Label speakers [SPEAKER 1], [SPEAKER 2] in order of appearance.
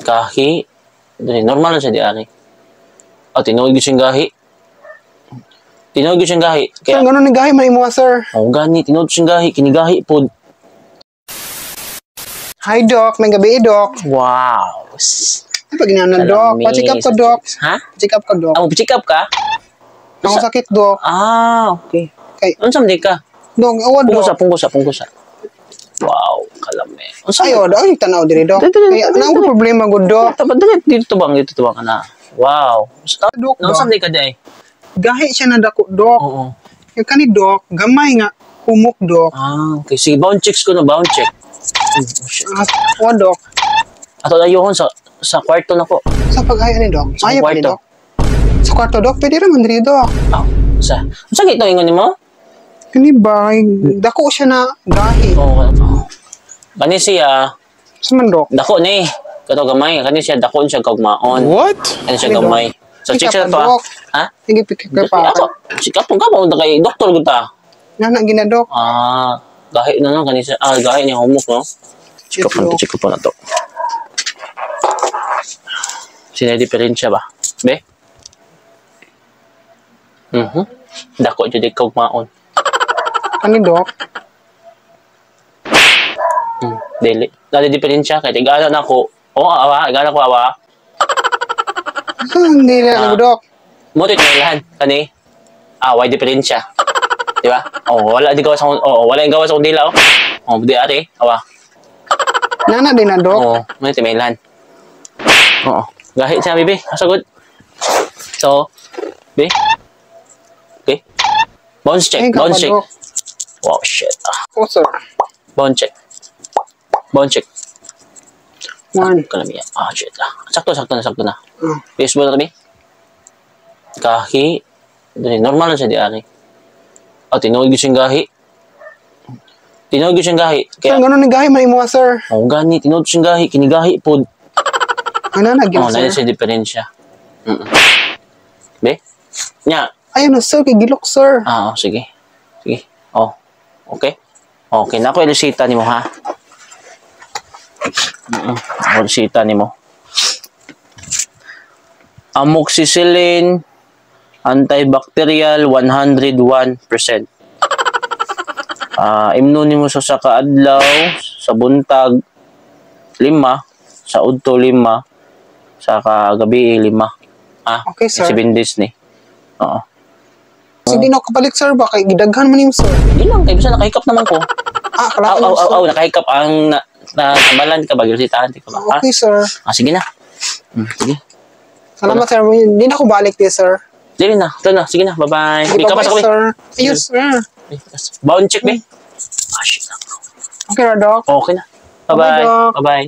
[SPEAKER 1] Gahi. Normal na siya di ari. O, tinuod ko siyang gahi. Tinuod ko siyang gahi.
[SPEAKER 2] Sir, gano'n ni gahi man imo, sir.
[SPEAKER 1] Gani, tinuod ko siyang gahi. Kinigahi po.
[SPEAKER 2] Hi, Doc. May gabi, Doc.
[SPEAKER 1] Wow.
[SPEAKER 2] Ano pa ginaan Doc? Pa-check up ko, Doc.
[SPEAKER 1] Ha?
[SPEAKER 2] Check up ko, Doc.
[SPEAKER 1] Ang check up ka?
[SPEAKER 2] Ako sakit, Doc.
[SPEAKER 1] Okay.
[SPEAKER 2] Kay,
[SPEAKER 1] Ano sa ka?
[SPEAKER 2] Doc, awa, Doc.
[SPEAKER 1] Pungkusa. Wow, kalame.
[SPEAKER 2] Ayo, Doc. Ay, tanaw diri, Doc. Kaya, ano ko problema, good, Doc?
[SPEAKER 1] Dito tubang, ana. Wow.
[SPEAKER 2] Doc,
[SPEAKER 1] Ano sa ka day?
[SPEAKER 2] gahi siya na dako, Doc.
[SPEAKER 1] Oo.
[SPEAKER 2] Yung kani, Doc, gamay nga. Humok, Doc.
[SPEAKER 1] Okay. Sige, bound checks ko na, bound check. Oh, shit.
[SPEAKER 2] Awa, Doc.
[SPEAKER 1] Ato na yun sa kwarto na ko.
[SPEAKER 2] Sa pag-ayo ni Doc.
[SPEAKER 1] Sa
[SPEAKER 2] Ayaw pa ni
[SPEAKER 1] kwarto.
[SPEAKER 2] Doc. Sa kwarto, Doc. Pwede raman diri, Doc.
[SPEAKER 1] Sa gito ingon mo?
[SPEAKER 2] Kani ba? Dako siya na gahi.
[SPEAKER 1] Kani siya,
[SPEAKER 2] Sa man, Doc.
[SPEAKER 1] dako ni. Kato gamay. Kani siya, dako siya kagmaon.
[SPEAKER 3] What?
[SPEAKER 1] Kani siya gamay. So, check siya to
[SPEAKER 2] Doc.
[SPEAKER 1] ha?
[SPEAKER 2] Sige, pikir ka pa.
[SPEAKER 1] Ako, sikapon ka pa, kay doktor ko ta.
[SPEAKER 2] Nana, gina, Doc.
[SPEAKER 1] Gahi na no, kani siya. Gahi niya humok, no? Check up na to. Sinediferensya ba? Be? Dako dyan di kagmaon.
[SPEAKER 2] Kani, Doc.
[SPEAKER 1] Dili. Dali diferensya kay tigala na ko. Igala ko awa.
[SPEAKER 2] Hindi na, Doc.
[SPEAKER 1] Mo to ilahan kani. Way diferensya. Di ba? Wala di gawas wala yung gawas sa dila di ari, awa.
[SPEAKER 2] Nana din na, Doc.
[SPEAKER 1] Mo ti mailan. Gahi siya bibi. Asagod. So, be. Okay. Bounce check.
[SPEAKER 2] Doc.
[SPEAKER 1] Wow, shit.
[SPEAKER 2] Oh, sir.
[SPEAKER 1] Bounce check.
[SPEAKER 2] One.
[SPEAKER 1] Kalamiya. Shit. Sakto na.
[SPEAKER 2] Oh.
[SPEAKER 1] Baseball na kami. Gahi. Normal na siya di ari. Tinuod ko siyang gahi.
[SPEAKER 2] Sir, gano'n ni gahi man imo, sir.
[SPEAKER 1] Gani, tinuod ko siyang gahi. Kinigahi po.
[SPEAKER 2] Ano na,
[SPEAKER 1] Nana
[SPEAKER 2] sir?
[SPEAKER 1] siya diferensya. Be? Nya.
[SPEAKER 2] Ayun na, sir. Kay gilok, sir.
[SPEAKER 1] Sige. Okay. Okay, na ako ilusita ni mo, ha? Ilusita ni mo. Amoxicillin, antibacterial, 101%. Imno ni mo sa kaadlaw, sa buntag, 5, sa udto 5, sa kagabi 5.
[SPEAKER 2] Okay, sir.
[SPEAKER 1] 7 days ni. Oo.
[SPEAKER 2] So, di na ako kapalit, sir. Baka gidaghan man yung, sir.
[SPEAKER 1] Hindi lang, kaya bisa nakahikap naman ko.
[SPEAKER 2] Kalaki, sir.
[SPEAKER 1] Nakahikap ang nakabalan ka ba? Gilusitahan ka ba?
[SPEAKER 2] Okay, sir.
[SPEAKER 1] Sige na. Sige.
[SPEAKER 2] Salamat, sir. Hindi na ako balik, sir.
[SPEAKER 1] Dili na. Ito na. Sige na. Bye-bye.
[SPEAKER 2] Sige,
[SPEAKER 1] Ikaw pa sa
[SPEAKER 2] bye-bye,
[SPEAKER 1] kami.
[SPEAKER 2] sir. Ayun, sir.
[SPEAKER 1] Bound check, be. Shit.
[SPEAKER 2] Okay na, Doc.
[SPEAKER 1] Okay na.
[SPEAKER 2] Bye-bye,
[SPEAKER 1] Bye-bye.
[SPEAKER 2] Doc.
[SPEAKER 1] Bye-bye.